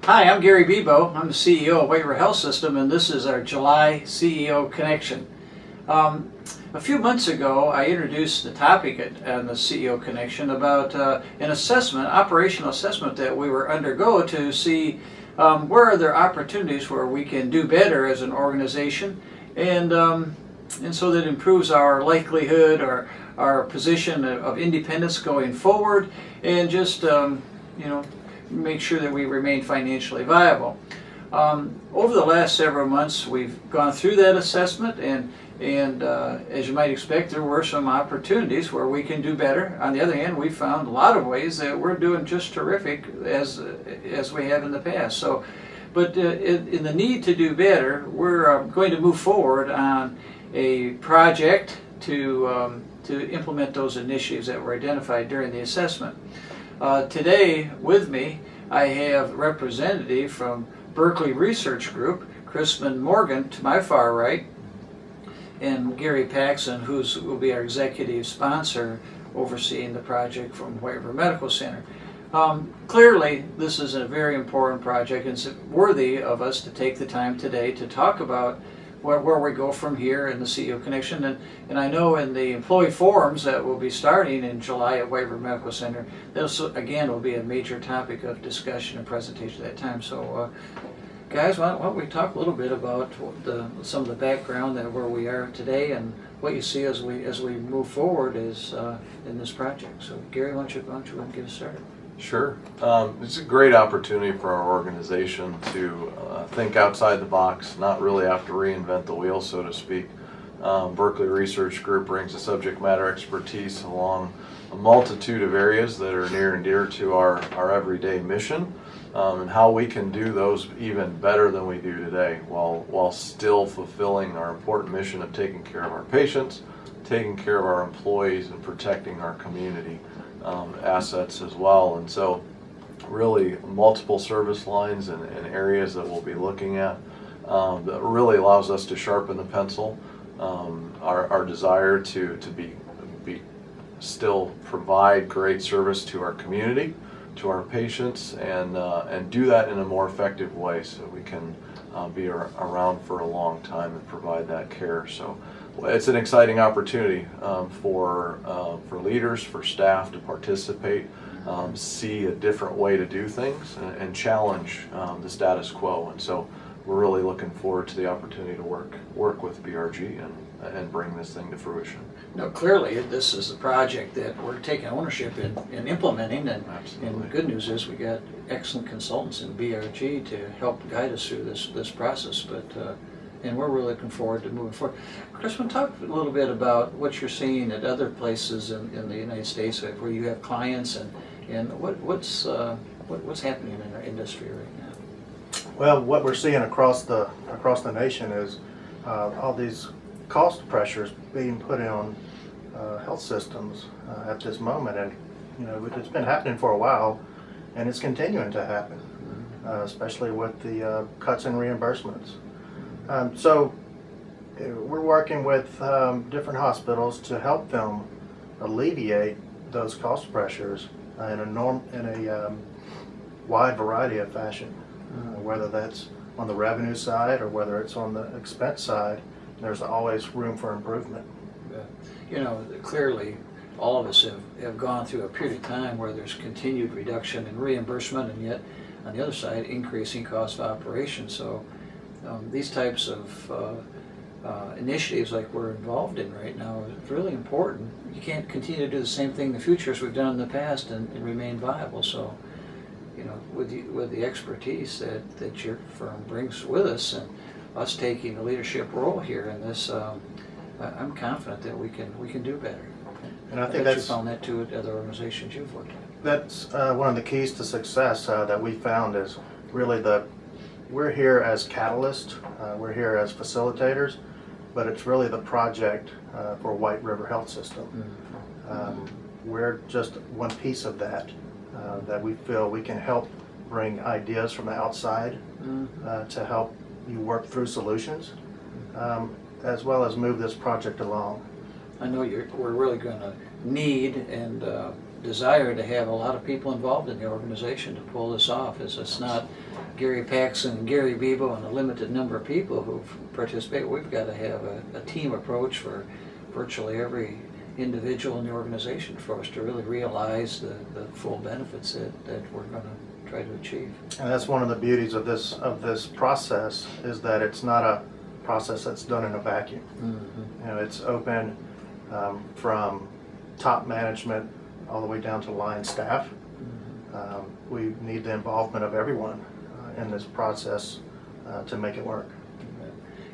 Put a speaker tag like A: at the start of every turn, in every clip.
A: Hi, I'm Gary Bebow. I'm the CEO of White River Health System, and this is our July CEO Connection. A few months ago, I introduced the topic on the CEO Connection about an assessment, operational assessment that we were undergo to see where are there opportunities where we can do better as an organization, and so that improves our likelihood or our position of independence going forward, and just make sure that we remain financially viable. Over the last several months, we've gone through that assessment, and as you might expect, there were some opportunities where we can do better. On the other hand, we found a lot of ways that we're doing just terrific as we have in the past. But in the need to do better, we're going to move forward on a project to implement those initiatives that were identified during the assessment. Today with me I have a representative from Berkeley Research Group, Christman Morgan to my far right, and Gary Paxson, who will be our executive sponsor overseeing the project from White River Medical Center. Clearly this is a very important project, and it's worthy of us to take the time today to talk about where we go from here in the CEO Connection. And I know in the employee forums that will be starting in July at White River Medical Center, this again will be a major topic of discussion and presentation at that time. So guys, why don't we talk a little bit about some of the background that where we are today and what you see as we move forward is in this project. So Gary, why don't you get us started?
B: Sure. It's a great opportunity for our organization to think outside the box, not really have to reinvent the wheel, so to speak. Berkeley Research Group brings a subject matter expertise along a multitude of areas that are near and dear to our everyday mission, and how we can do those even better than we do today while still fulfilling our important mission of taking care of our patients, taking care of our employees, and protecting our community assets as well. And so really multiple service lines and areas that we'll be looking at that really allows us to sharpen the pencil, our desire to be still provide great service to our community, to our patients, and do that in a more effective way so we can be around for a long time and provide that care. So it's an exciting opportunity for leaders, for staff to participate, see a different way to do things, and challenge the status quo. And so we're really looking forward to the opportunity to work with BRG and bring this thing to fruition.
A: Now, clearly, this is a project that we're taking ownership in implementing, and the good news is we got excellent consultants in BRG to help guide us through this process. And we're really looking forward to moving forward. Christman, talk a little bit about what you're seeing at other places in the United States where you have clients, and what's happening in our industry right now.
C: Well, what we're seeing across the nation is all these cost pressures being put on health systems at this moment, and it's been happening for a while, and it's continuing to happen, especially with the cuts in reimbursements. So we're working with different hospitals to help them alleviate those cost pressures in a wide variety of fashion, whether that's on the revenue side or whether it's on the expense side. There's always room for improvement.
A: Clearly all of us have gone through a period of time where there's continued reduction in reimbursement, and yet on the other side increasing cost of operation. So these types of initiatives like we're involved in right now is really important. You can't continue to do the same thing in the future as we've done in the past and remain viable. So with the expertise that your firm brings with us, and us taking a leadership role here in this, I'm confident that we can do better.
C: And I think you
A: found that too at other organizations you've worked at.
C: That's one of the keys to success that we found is really we're here as catalysts, we're here as facilitators, but it's really the project for White River Health System. We're just one piece of that we feel we can help bring ideas from the outside to help you work through solutions, as well as move this project along.
A: I know we're really going to need and desire to have a lot of people involved in the organization to pull this off. As it's not Gary Paxson and Gary Bebow and a limited number of people who participate. We've got to have a team approach for virtually every individual in the organization for us to really realize the full benefits that we're going to try to achieve.
C: And that's one of the beauties of this process, is that it's not a process that's done in a vacuum.
A: Mm-hmm.
C: You know, it's open from top management all the way down to line staff. Mm-hmm. We need the involvement of everyone in this process to make it work.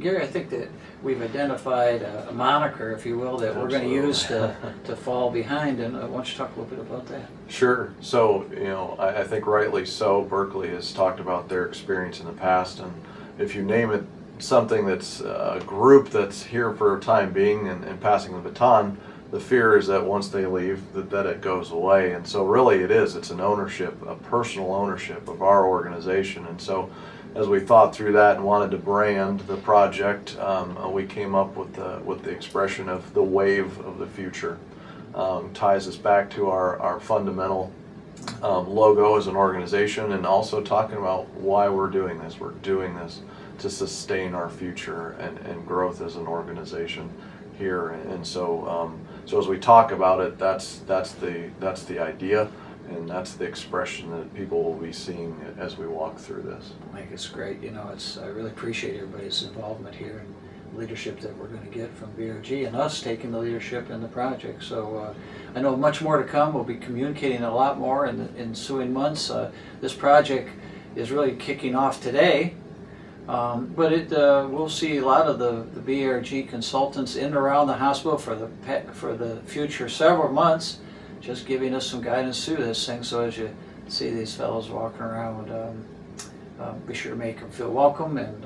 A: Gary, I think that we've identified a moniker, if you will, that we're going to use to fall behind, and why don't you talk a little bit about that?
B: Sure. So, you know, I think rightly so, Berkeley has talked about their experience in the past, and if you name it something that's a group that's here for a time being and passing the baton, the fear is that once they leave, that it goes away. And so really it's an ownership, a personal ownership of our organization. And so as we thought through that and wanted to brand the project, we came up with the expression of the wave of the future. Ties us back to our fundamental logo as an organization, and also talking about why we're doing this. We're doing this to sustain our future and growth as an organization here. And so so as we talk about it, that's the idea. And that's the expression that people will be seeing as we walk through this.
A: I think it's great. You know, I really appreciate everybody's involvement here and leadership that we're going to get from BRG and us taking the leadership in the project. So I know much more to come. We'll be communicating a lot more in the ensuing months. This project is really kicking off today, but we'll see a lot of the BRG consultants in and around the hospital for the future several months, just giving us some guidance through this thing. So as you see these fellows walking around, be sure to make them feel welcome and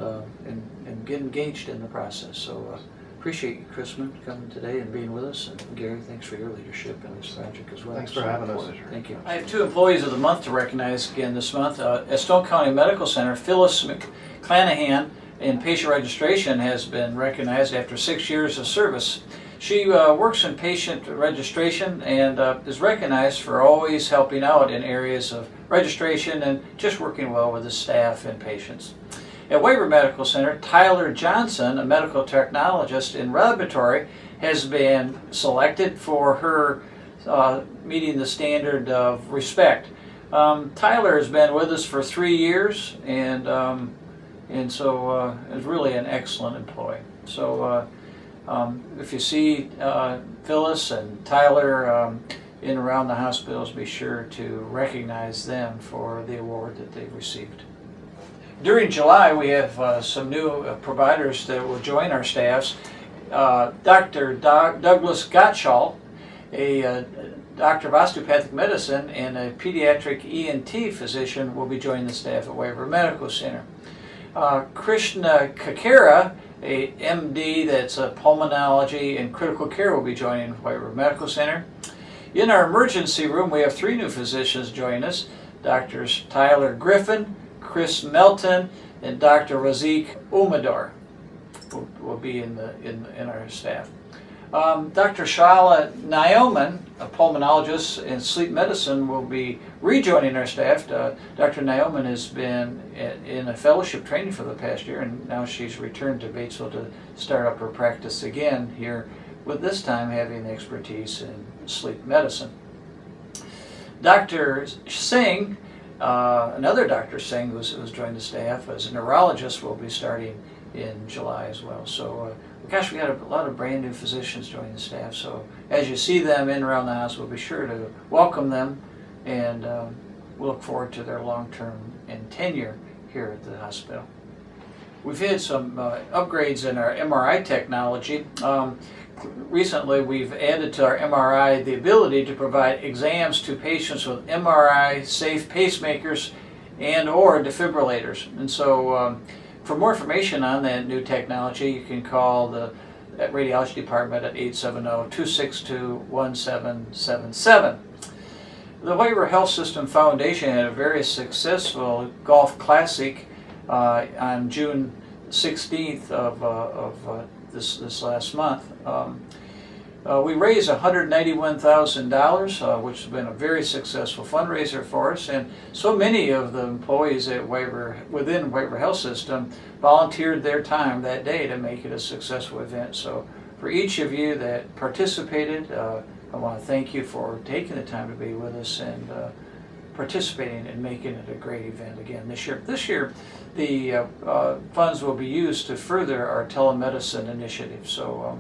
A: get engaged in the process. So appreciate you, Christman, coming today and being with us. And Gary, thanks for your leadership in this project as well.
C: Thanks for having us.
A: Thank you. I have 2 employees of the month to recognize again this month. At Stone County Medical Center, Phyllis McClanahan in patient registration has been recognized after 6 years of service. She works in patient registration and is recognized for always helping out in areas of registration and just working well with the staff and patients. At Weber Medical Center, Tyler Johnson, a medical technologist in laboratory, has been selected for her meeting the standard of respect. Tyler has been with us for 3 years and so is really an excellent employee. So if you see Phyllis and Tyler in and around the hospitals, be sure to recognize them for the award that they've received. During July, we have some new providers that will join our staffs. Dr. Douglas Gottschall, a doctor of osteopathic medicine and a pediatric ENT physician, will be joining the staff at Weber Medical Center. Krishna Kakara, a MD that's a pulmonology and critical care, will be joining Weber Medical Center. In our emergency room, we have 3 new physicians joining us. Doctors Tyler Griffin, Chris Melton, and Dr. Razik Umador will be in our staff. Dr. Shala Nyoman, a pulmonologist in sleep medicine, will be rejoining our staff. Dr. Nyoman has been in a fellowship training for the past year, and now she's returned to Batesville to start up her practice again here, with this time having the expertise in sleep medicine. Dr. Singh, another Dr. Singh who's joined the staff as a neurologist, will be starting in July as well. So gosh, we had a lot of brand new physicians joining the staff. So as you see them in and around the house, we'll be sure to welcome them, and we'll look forward to their long-term and tenure here at the hospital. We've had some upgrades in our MRI technology. Recently, we've added to our MRI the ability to provide exams to patients with MRI-safe pacemakers and or defibrillators. And so for more information on that new technology, you can call the radiology department at 870-262-1777. The Weber Health System Foundation had a very successful golf classic on June 16th of this last month. We raised $191,000, which has been a very successful fundraiser for us, and so many of the employees at within White Health System volunteered their time that day to make it a successful event. So for each of you that participated, I want to thank you for taking the time to be with us and participating and making it a great event again this year. This year, the funds will be used to further our telemedicine initiative. So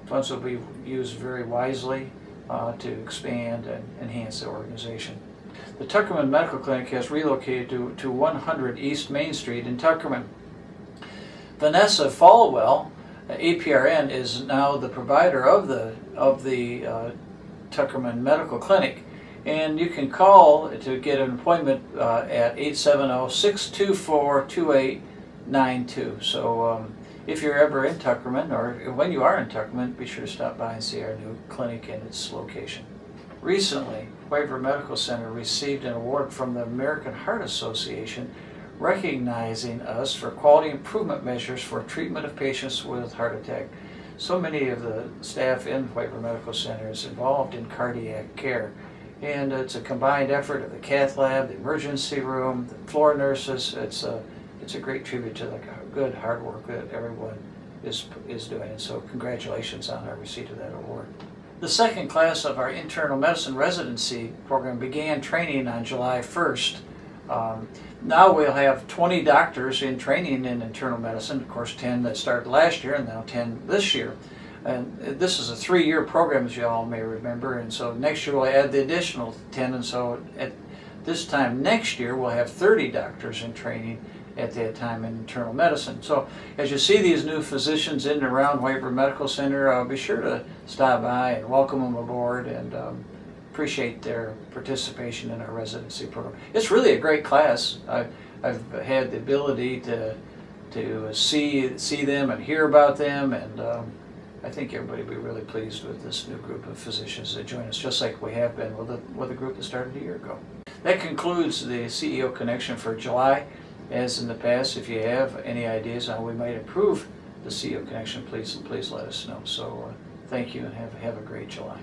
A: funds will be used very wisely to expand and enhance the organization. The Tuckerman Medical Clinic has relocated to 100 East Main Street in Tuckerman. Vanessa Falwell, APRN, is now the provider of the Tuckerman Medical Clinic, and you can call to get an appointment at 870-624-2892. So if you're ever in Tuckerman, or when you are in Tuckerman, be sure to stop by and see our new clinic and its location. Recently, White Medical Center received an award from the American Heart Association recognizing us for quality improvement measures for treatment of patients with heart attack. So many of the staff in White Medical Center is involved in cardiac care, and it's a combined effort of the cath lab, the emergency room, the floor nurses. It's a great tribute to the good hard work that everyone is doing, and so congratulations on our receipt of that award. The second class of our internal medicine residency program began training on July 1st. Now we'll have 20 doctors in training in internal medicine, of course 10 that started last year and now 10 this year. And this is a 3-year program, as you all may remember, and so next year we'll add the additional 10, and so at this time next year we'll have 30 doctors in training at that time in internal medicine. So as you see these new physicians in and around White Medical Center, be sure to stop by and welcome them aboard and appreciate their participation in our residency program. It's really a great class. I've had the ability to see them and hear about them, and I think everybody will be really pleased with this new group of physicians that join us, just like we have been with the group that started a year ago. That concludes the CEO Connection for July. As in the past, if you have any ideas on how we might improve the CEO Connection, please let us know. So thank you, and have a great July.